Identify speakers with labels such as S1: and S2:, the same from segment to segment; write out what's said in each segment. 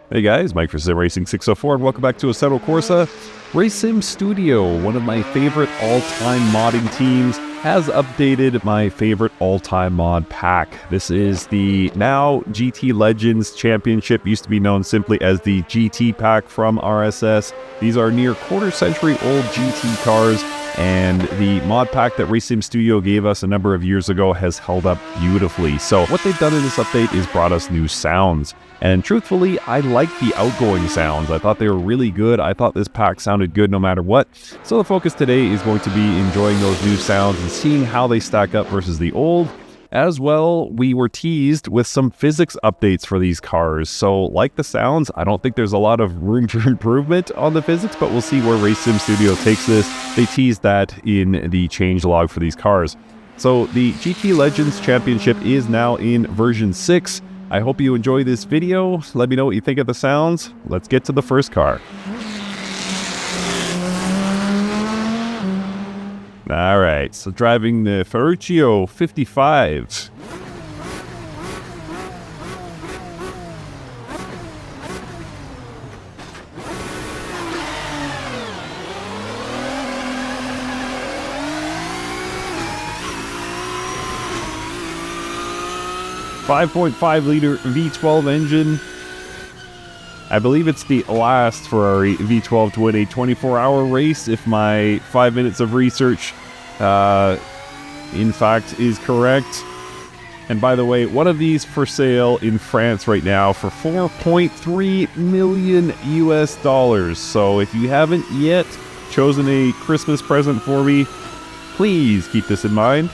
S1: Hey guys, Mike for Sim Racing 604 and welcome back to Assetto Corsa. Race Sim Studio, one of my favorite all-time modding teams, has updated my favorite all-time mod pack. This is the now GT Legends Championship, used to be known simply as the GT pack from RSS. These are near quarter-century old GT cars, and the mod pack that Race Sim Studio gave us a number of years ago has held up beautifully. So what they've done in this update is brought us new sounds. And truthfully, I like the outgoing sounds. I thought they were really good. I thought this pack sounded good no matter what. So the focus today is going to be enjoying those new sounds and seeing how they stack up versus the old. As well, we were teased with some physics updates for these cars. So like the sounds, I don't think there's a lot of room for improvement on the physics, but we'll see where Race Sim Studio takes this. They teased that in the changelog for these cars. So the GT Legends Championship is now in version 6. I hope you enjoy this video. Let me know what you think of the sounds. Let's get to the first car. All right, so driving the Ferruccio 55. .5 liter V12 engine. I believe it's the last Ferrari V12 to win a 24-hour race, if my 5 minutes of research, in fact, is correct. And by the way, one of these for sale in France right now for $4.3 million US. So if you haven't yet chosen a Christmas present for me, please keep this in mind.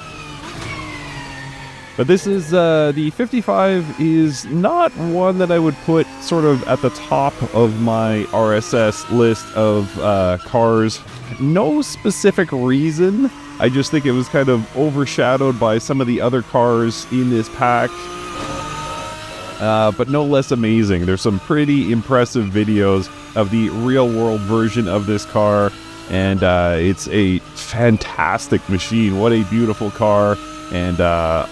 S1: But this is, the 55 is not one that I would put sort of at the top of my RSS list of cars. No specific reason. I just think it was kind of overshadowed by some of the other cars in this pack. But no less amazing. There's some pretty impressive videos of the real-world version of this car. And it's a fantastic machine. What a beautiful car. And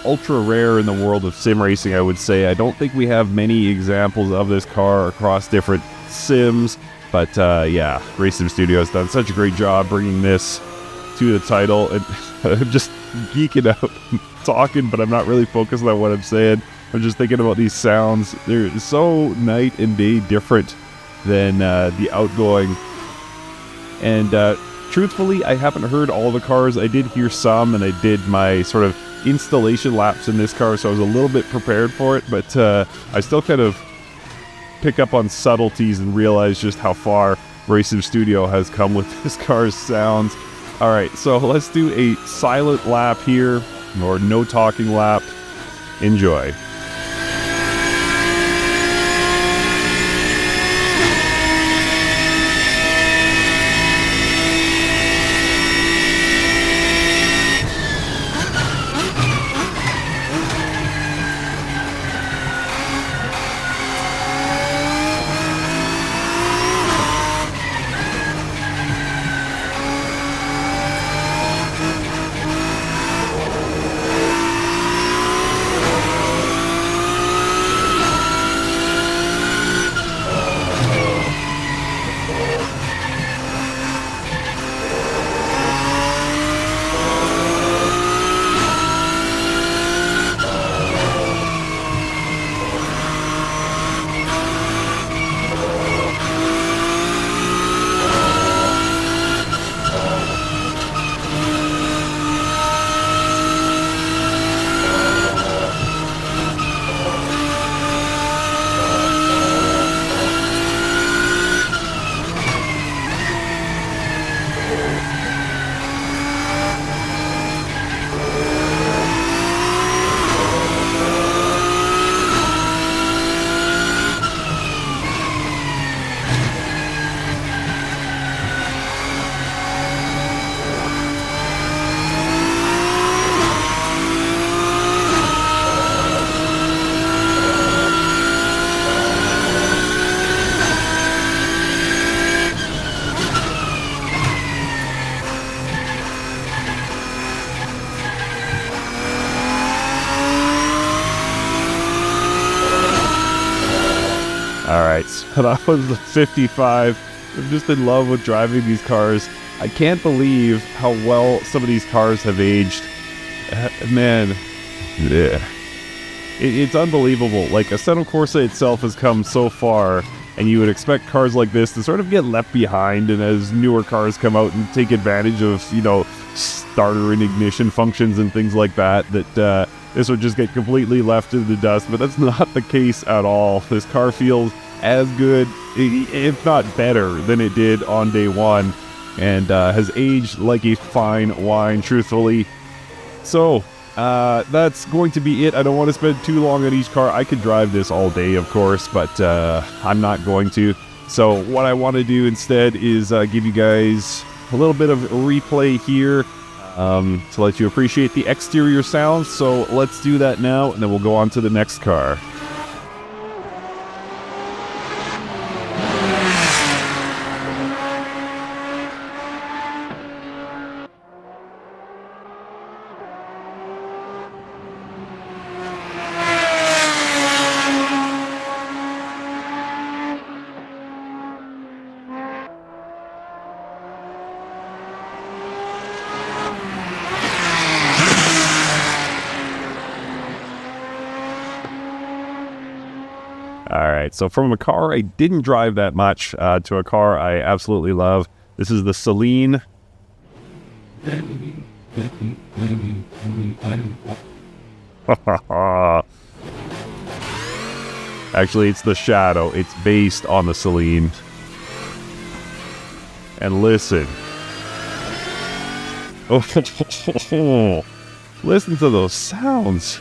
S1: ultra rare in the world of sim racing, I would say. I don't think we have many examples of this car across different sims. But yeah, Race Sim Studio has done such a great job bringing this to the title. And I'm just geeking out talking, but I'm not really focused on what I'm saying. I'm just thinking about these sounds. They're so night and day different than the outgoing. And truthfully, I haven't heard all the cars. I did hear some, and I did my sort of installation laps in this car, so I was a little bit prepared for it, but I still kind of pick up on subtleties and realize just how far Race Sim Studio has come with this car's sounds. Alright, so let's do a silent lap here, or no talking lap. Enjoy. That was the 55. I'm just in love with driving these cars. I can't believe how well some of these cars have aged. Man, yeah. It's unbelievable. Like, Assetto Corsa itself has come so far, and you would expect cars like this to sort of get left behind, and as newer cars come out and take advantage of, you know, starter and ignition functions and things like that, that this would just get completely left in the dust. But that's not the case at all. This car feels as good, if not better, than it did on day one, and has aged like a fine wine, truthfully. So, that's going to be it. I don't want to spend too long on each car. I could drive this all day, of course, but I'm not going to. So what I want to do instead is give you guys a little bit of replay here to let you appreciate the exterior sounds. So let's do that now, and then we'll go on to the next car. Alright, so from a car I didn't drive that much to a car I absolutely love. This is the Celine. Actually, it's the Shadow. It's based on the Celine. And listen. Oh, listen to those sounds.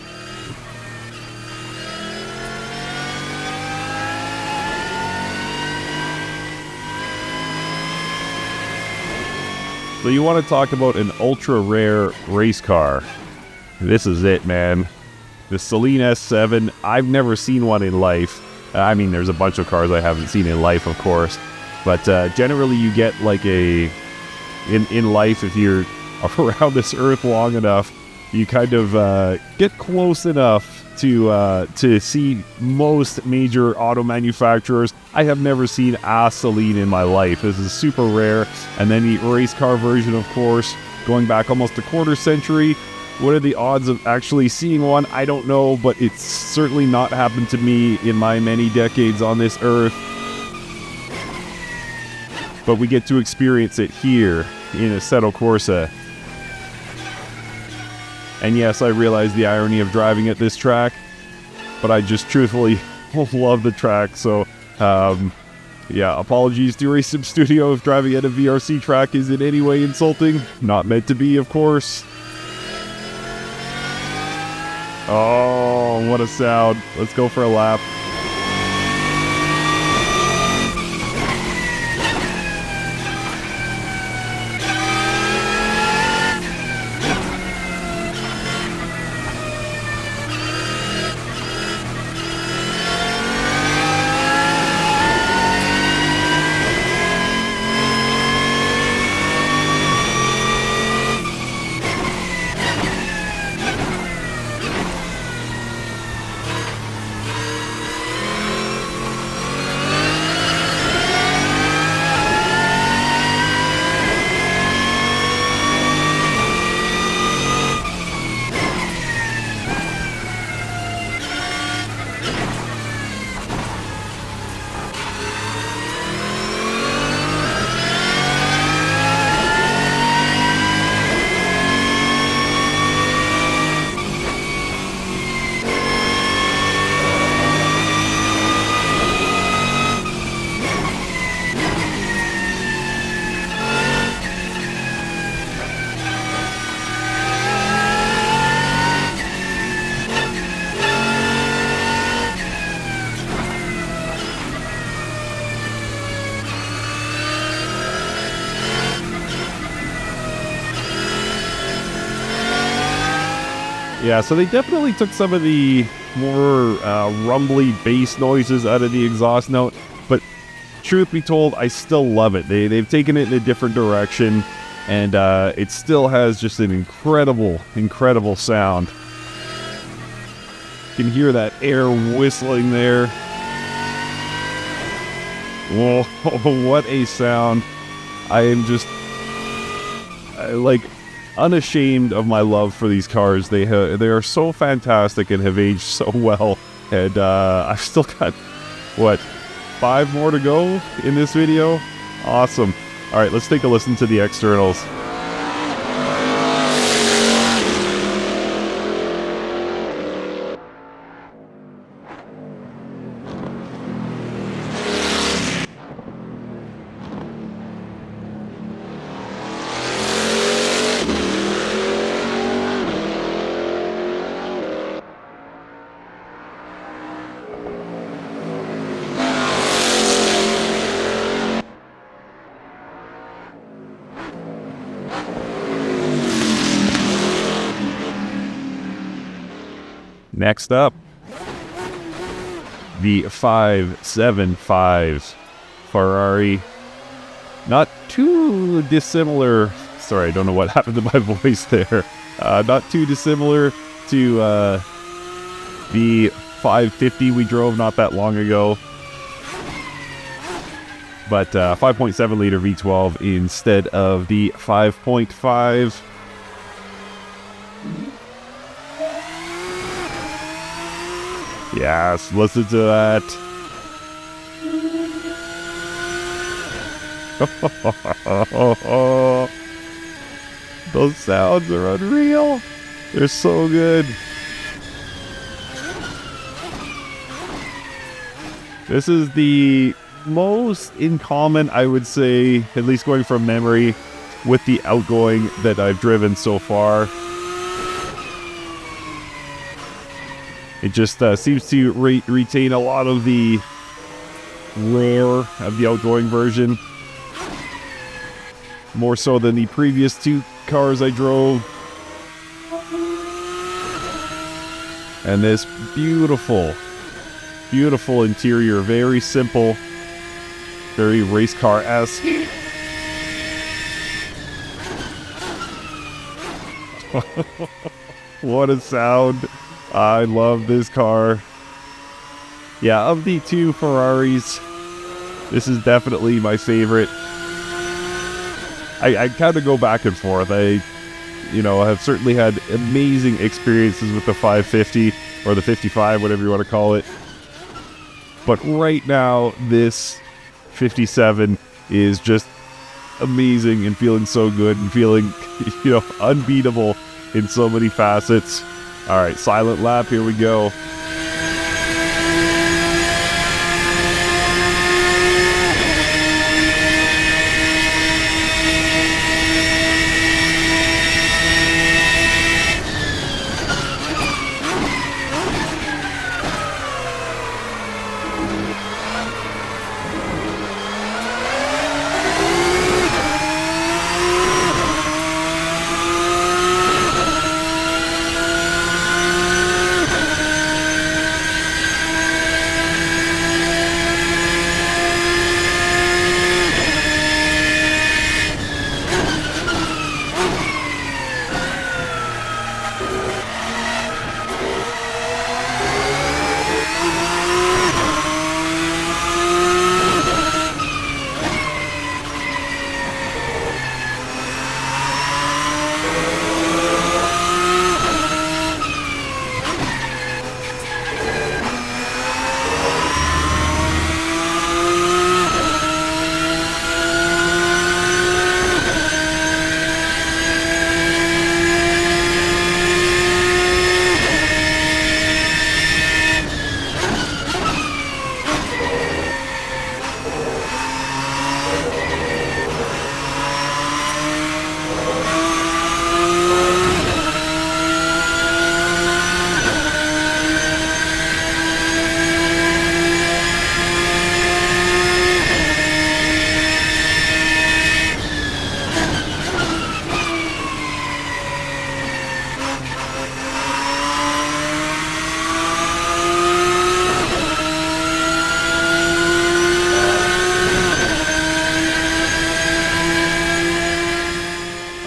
S1: So you want to talk about an ultra-rare race car. This is it, man. The Celine S7, I've never seen one in life. I mean, there's a bunch of cars I haven't seen in life, of course. But generally you get like a... In life, if you're around this earth long enough, you kind of get close enough to see most major auto manufacturers. I have never seen a Celine in my life. This is super rare. And then the race car version, of course, going back almost a quarter century. What are the odds of actually seeing one? I don't know, but it's certainly not happened to me in my many decades on this earth. But we get to experience it here in Assetto Corsa. And yes, I realize the irony of driving at this track, but I just truthfully love the track. So, yeah, apologies to Race Sim Studio if driving at a VRC track is in any way insulting. Not meant to be, of course. Oh, what a sound. Let's go for a lap. Yeah, so they definitely took some of the more rumbly bass noises out of the exhaust note, but truth be told, I still love it. They've taken it in a different direction, and it still has just an incredible, incredible sound. You can hear that air whistling there. Whoa, what a sound. I am just like unashamed of my love for these cars. They are so fantastic and have aged so well. And I've still got, what, 5 more to go in this video? Awesome. All right, let's take a listen to the externals. Next up, the 575 Ferrari. Not too dissimilar. Sorry, I don't know what happened to my voice there. Not too dissimilar to the 550 we drove not that long ago. But 5.7 liter V12 instead of the 5.5. Yes, listen to that. Those sounds are unreal. They're so good. This is the most in common, I would say, at least going from memory, with the outgoing that I've driven so far. It just seems to retain a lot of the roar of the outgoing version. More so than the previous 2 cars I drove. And this beautiful, beautiful interior. Very simple. Very race car-esque. What a sound. I love this car. Yeah, of the 2 Ferraris, this is definitely my favorite. I kind of go back and forth. I have certainly had amazing experiences with the 550 or the 55, whatever you want to call it. But right now, this 57 is just amazing and feeling so good and feeling, unbeatable in so many facets. All right, silent lap, here we go.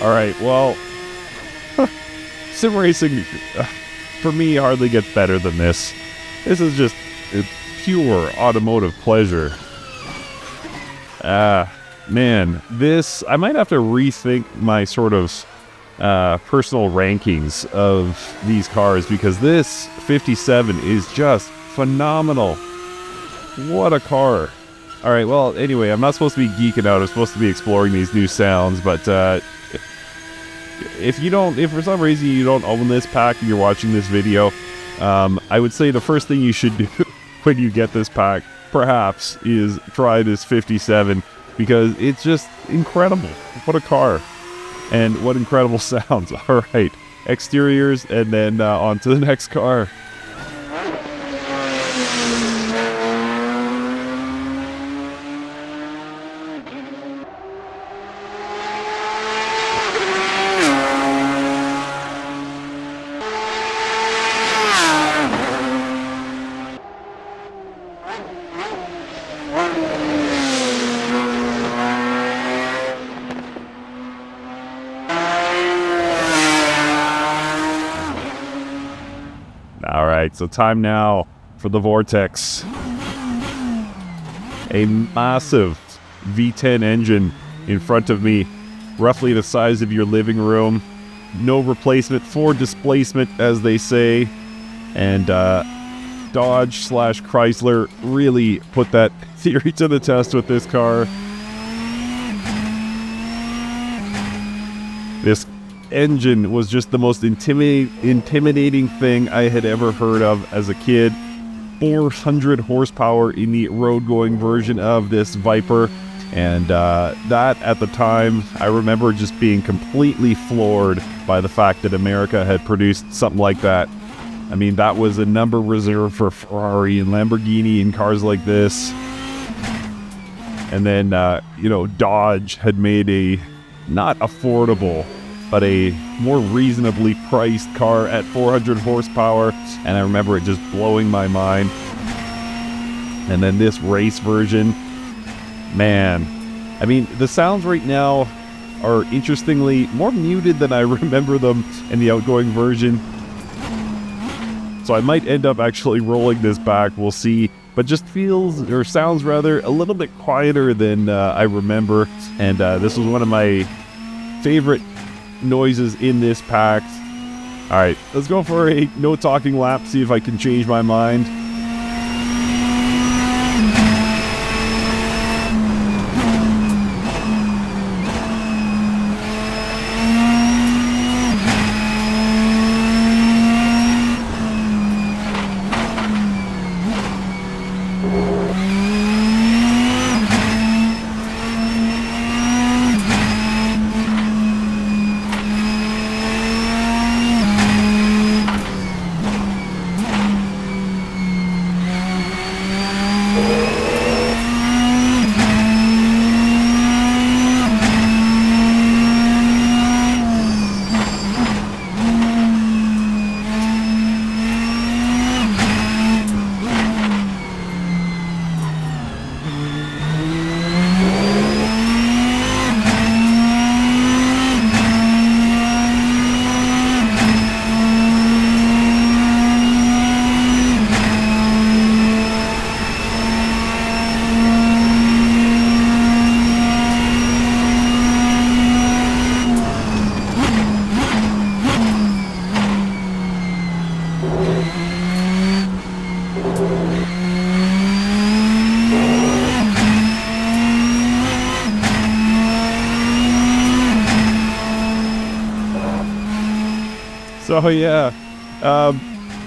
S1: Alright, well, sim racing, for me, hardly gets better than this. This is just pure automotive pleasure. Man, this, I might have to rethink my sort of personal rankings of these cars, because this 57 is just phenomenal. What a car. All right, well, anyway, I'm not supposed to be geeking out. I'm supposed to be exploring these new sounds, but if for some reason you don't own this pack and you're watching this video, I would say the first thing you should do when you get this pack, perhaps, is try this 57, because it's just incredible. What a car. And what incredible sounds. All right, exteriors, and then on to the next car. All right, so time now for the Vortex. A massive V10 engine in front of me, roughly the size of your living room. No replacement for displacement, as they say. And Dodge/Chrysler really put that theory to the test with this car. This engine was just the most intimidating thing I had ever heard of as a kid. 400 horsepower in the road-going version of this Viper, and that at the time, I remember just being completely floored by the fact that America had produced something like that. I mean, that was a number reserved for Ferrari and Lamborghini and cars like this. And then, Dodge had made a not affordable, but a more reasonably priced car at 400 horsepower, and I remember it just blowing my mind. And then this race version, man, I mean, the sounds right now are interestingly more muted than I remember them in the outgoing version. So I might end up actually rolling this back, we'll see. But just sounds rather, a little bit quieter than I remember. And this was one of my favorite noises in this pack. All right, let's go for a no talking lap, see if I can change my mind. So yeah,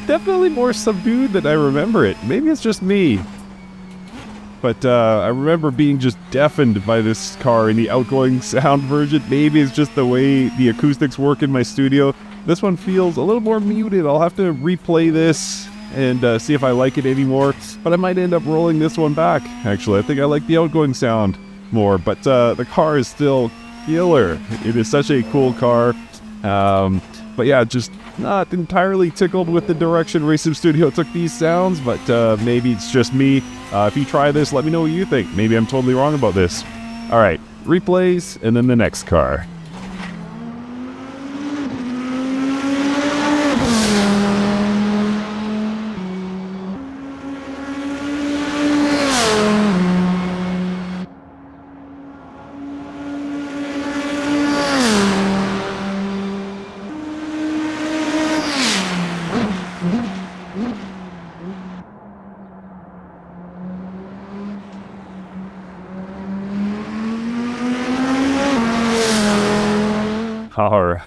S1: definitely more subdued than I remember it. Maybe it's just me. But I remember being just deafened by this car in the outgoing sound version. Maybe it's just the way the acoustics work in my studio. This one feels a little more muted. I'll have to replay this and see if I like it anymore. But I might end up rolling this one back, actually. I think I like the outgoing sound more. But the car is still killer. It is such a cool car. But yeah, just not entirely tickled with the direction Racing Studio took these sounds, but maybe it's just me. If you try this, let me know what you think. Maybe I'm totally wrong about this. All right, replays, and then the next car.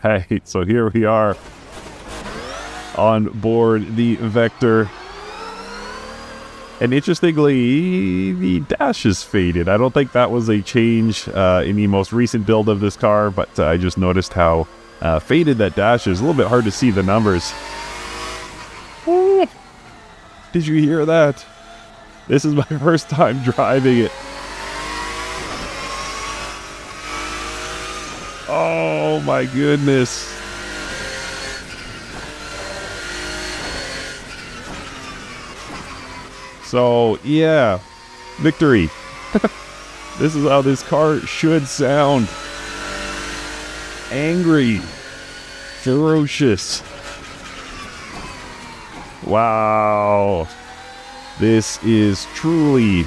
S1: right, so here we are on board the Vector. And interestingly, the dash is faded. I don't think that was a change in the most recent build of this car, but I just noticed how faded that dash is. A little bit hard to see the numbers. Did you hear that? This is my first time driving it. Oh my goodness. So, yeah, victory. This is how this car should sound. Angry. Ferocious. Wow. This is truly,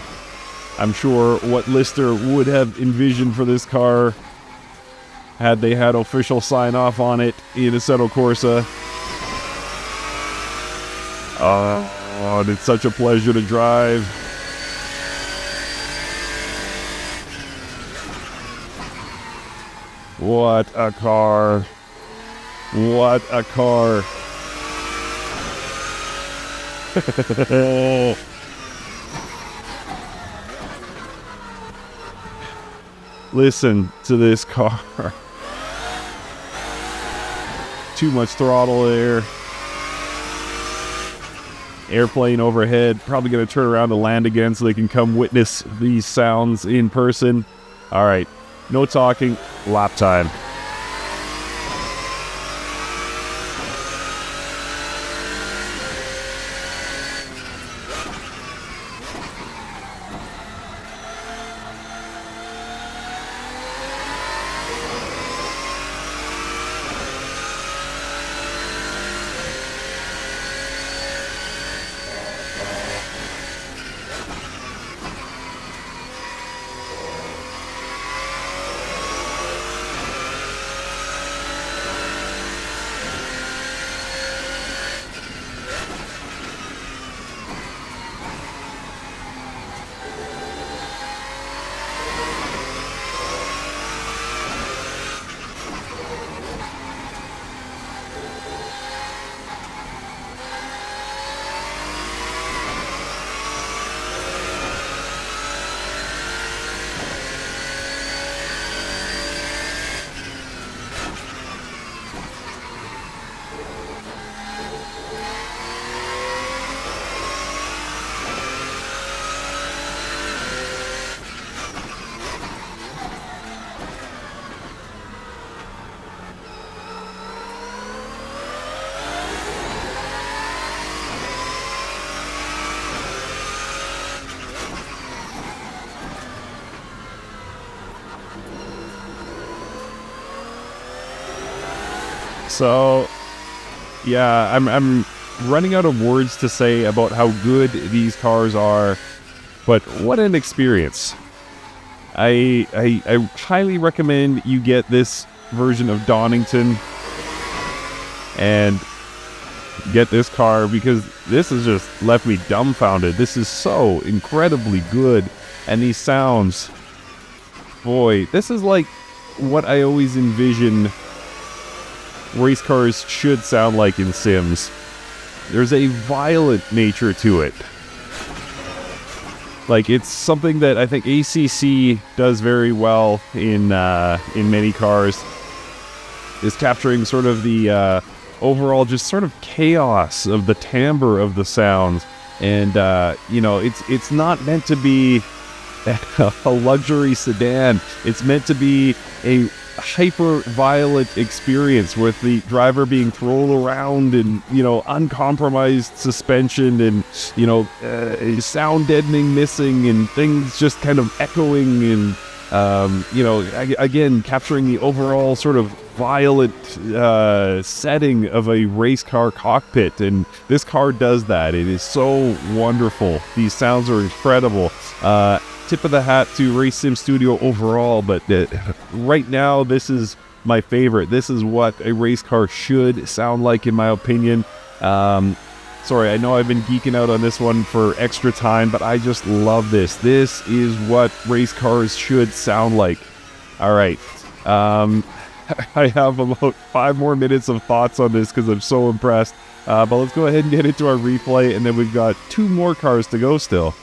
S1: I'm sure, what Lister would have envisioned for this car had they had official sign-off on it in Assetto Corsa. Oh, it's such a pleasure to drive. What a car. What a car. Listen to this car. Too much throttle there. Airplane overhead. Probably going to turn around to land again so they can come witness these sounds in person. All right. No talking. Lap time. So, yeah, I'm running out of words to say about how good these cars are, but what an experience. I highly recommend you get this version of Donington and get this car, because this has just left me dumbfounded. This is so incredibly good, and these sounds, boy, this is like what I always envision race cars should sound like in Sims. There's a violent nature to it. Like, it's something that I think ACC does very well in many cars, is capturing sort of the overall just sort of chaos of the timbre of the sounds. And, you know, it's not meant to be a luxury sedan. It's meant to be a hyper-violent experience with the driver being thrown around and, you know, uncompromised suspension and, you know, sound deadening missing and things just kind of echoing and, you know, again, capturing the overall sort of violent setting of a race car cockpit. And this car does that. It is so wonderful. These sounds are incredible. Tip of the hat to Race Sim Studio overall, but right now this is my favorite. This is what a race car should sound like, in my opinion. Sorry, I know I've been geeking out on this one for extra time, but I just love this. This is what race cars should sound like. All right. I have about 5 more minutes of thoughts on this because I'm so impressed. But let's go ahead and get into our replay, and then we've got 2 more cars to go still.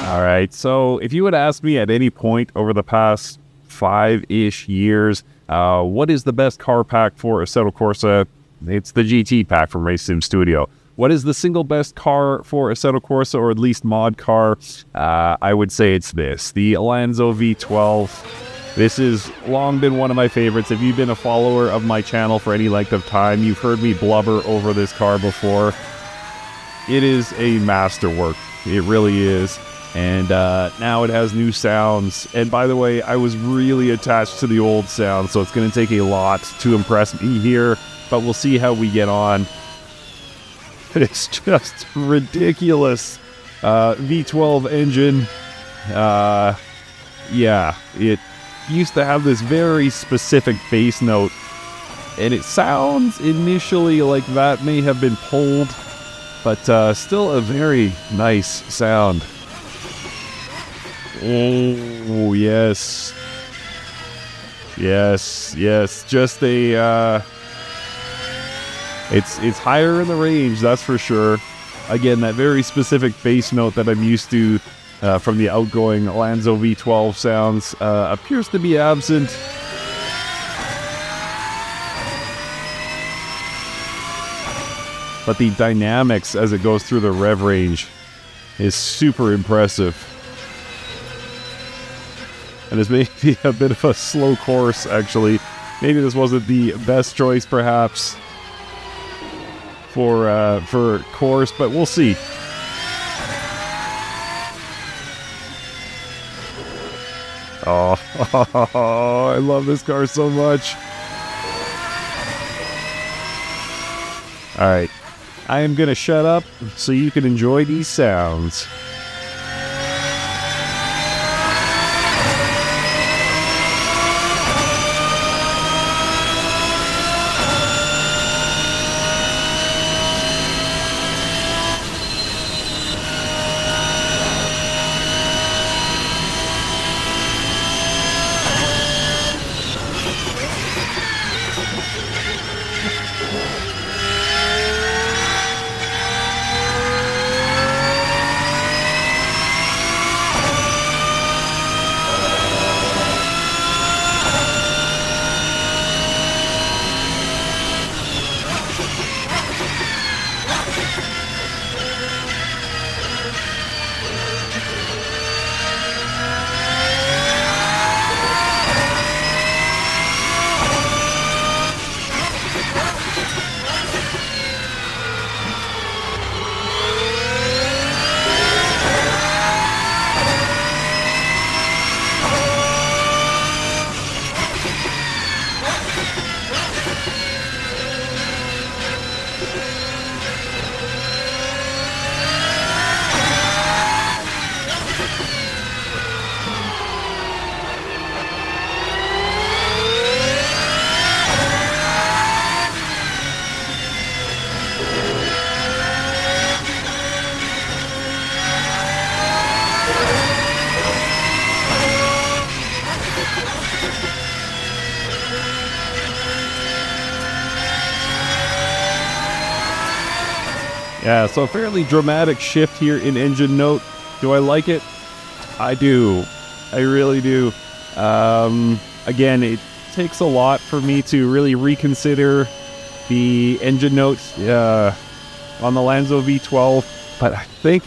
S1: Alright, so if you would ask me at any point over the past 5-ish years, what is the best car pack for Assetto Corsa? It's the GT pack from Race Sim Studio. What is the single best car for Assetto Corsa, or at least mod car? I would say it's this, the Lanzo V12. This has long been one of my favorites. If you've been a follower of my channel for any length of time, you've heard me blubber over this car before. It is a masterwork. It really is. And now it has new sounds. And by the way, I was really attached to the old sound, so it's going to take a lot to impress me here. But we'll see how we get on. It's just ridiculous. V12 engine. Yeah, it used to have this very specific bass note. And it sounds initially like that may have been pulled, but still a very nice sound. Oh, yes. Yes, yes. Just a, it's higher in the range, that's for sure. Again, that very specific bass note that I'm used to from the outgoing Lanzo V12 sounds appears to be absent. But the dynamics as it goes through the rev range is super impressive. And it's maybe a bit of a slow course, actually. Maybe this wasn't the best choice, perhaps, for course, but we'll see. Oh, I love this car so much. Alright, I am going to shut up so you can enjoy these sounds. Yeah, so a fairly dramatic shift here in engine note. Do I like it? I do. I really do. Again, it takes a lot for me to really reconsider the engine notes on the Lanzo V12, but I think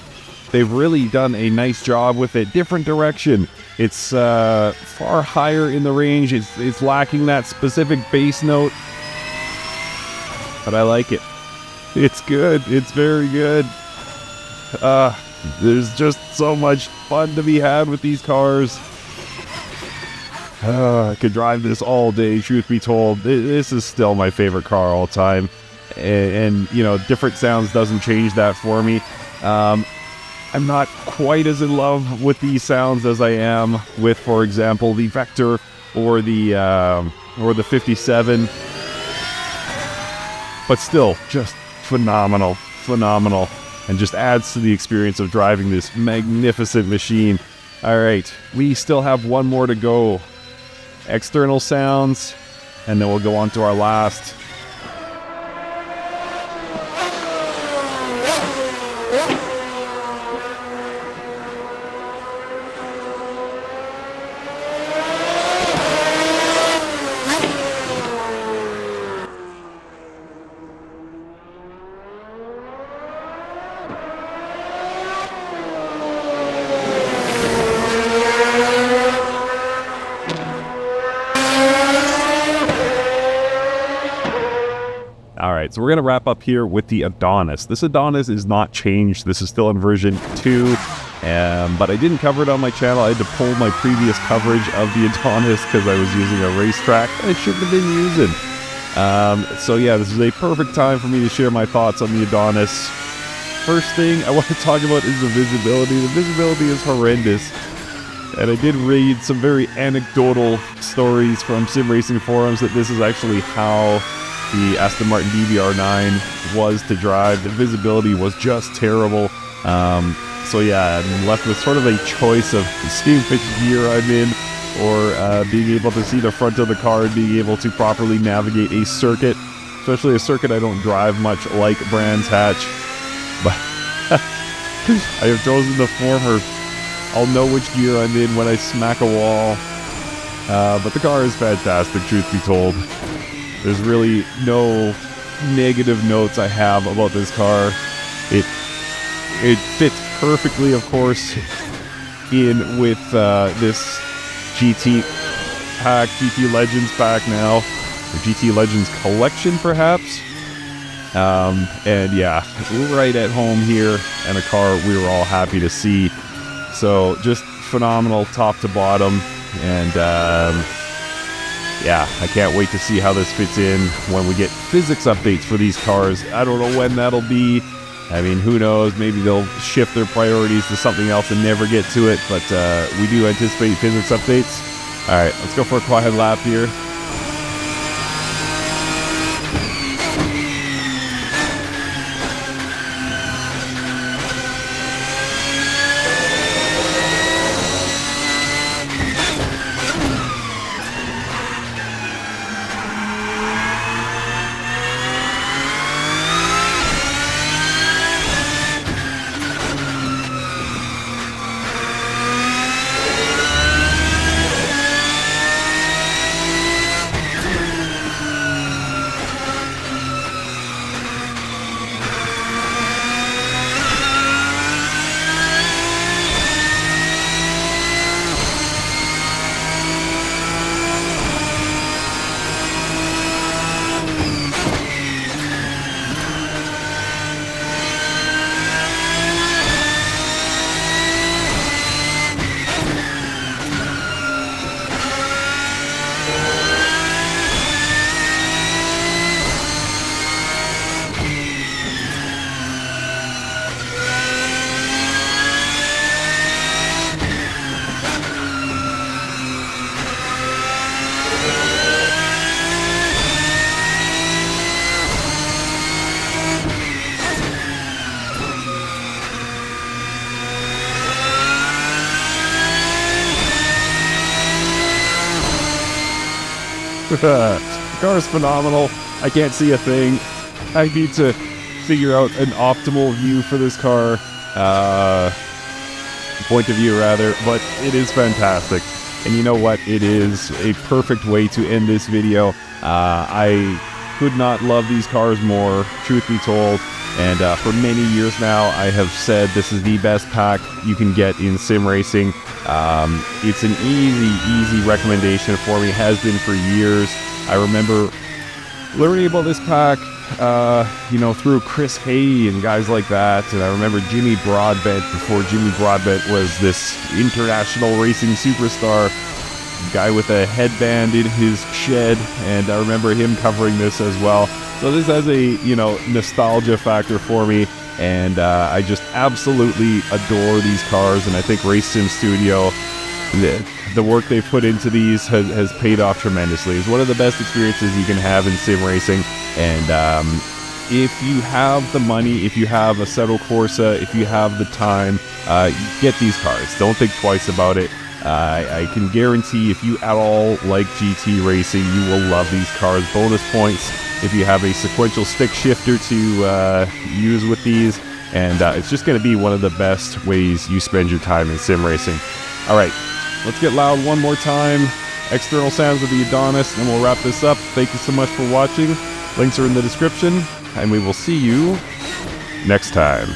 S1: they've really done a nice job with it. Different direction. It's far higher in the range. It's lacking that specific bass note, but I like it. It's good. It's very good. There's just so much fun to be had with these cars. I could drive this all day, truth be told. This is still my favorite car all time. And you know, different sounds doesn't change that for me. I'm not quite as in love with these sounds as I am with, for example, the Vector or the 57. But still, just phenomenal, and just adds to the experience of driving this magnificent machine. All right, we still have one more to go. External sounds, and then we'll go on to our last. Alright, so we're going to wrap up here with the Adonis. This Adonis is not changed. This is still in version 2, but I didn't cover it on my channel. I had to pull my previous coverage of the Adonis because I was using a racetrack that I shouldn't have been using. So yeah, this is a perfect time for me to share my thoughts on the Adonis. First thing I want to talk about is the visibility. The visibility is horrendous. And I did read some very anecdotal stories from sim racing forums that this is actually how the Aston Martin DBR9 was to drive. The visibility was just terrible. So yeah, I'm left with sort of a choice of seeing which gear I'm in, or being able to see the front of the car and being able to properly navigate a circuit, especially a circuit I don't drive much, like Brands Hatch. But I have chosen the former. I'll know which gear I'm in when I smack a wall. But the car is fantastic, truth be told. There's really no negative notes I have about this car. It fits perfectly, of course, in with this GT pack, GT Legends pack now, or GT Legends Collection, perhaps. And yeah, right at home here, and a car we were all happy to see. So just phenomenal top to bottom, and yeah, I can't wait to see how this fits in when we get physics updates for these cars. I don't know when that'll be. I mean, who knows? Maybe they'll shift their priorities to something else and never get to it, but we do anticipate physics updates. All right, let's go for a quiet lap here. The car is phenomenal. I can't see a thing. I need to figure out an optimal view for this car. Point of view, rather. But it is fantastic. And you know what? It is a perfect way to end this video. I could not love these cars more, truth be told. And for many years now, I have said this is the best pack you can get in sim racing. It's an easy recommendation for me, has been for years. I remember learning about this pack, through Chris Hay and guys like that. And I remember Jimmy Broadbent, before Jimmy Broadbent was this international racing superstar, guy with a headband in his shed, and I remember him covering this as well. So this has a, nostalgia factor for me, and I just absolutely adore these cars, and I think Race Sim Studio, the work they've put into these has paid off tremendously. It's one of the best experiences you can have in sim racing, and if you have the money, if you have Assetto Corsa, if you have the time, get these cars. Don't think twice about it. I can guarantee if you at all like GT racing, you will love these cars. Bonus points if you have a sequential stick shifter to use with these, and it's just going to be one of the best ways you spend your time in sim racing. All right, let's get loud one more time. External sounds of the Adonis, and we'll wrap this up. Thank you so much for watching. Links are in the description, and we will see you next time.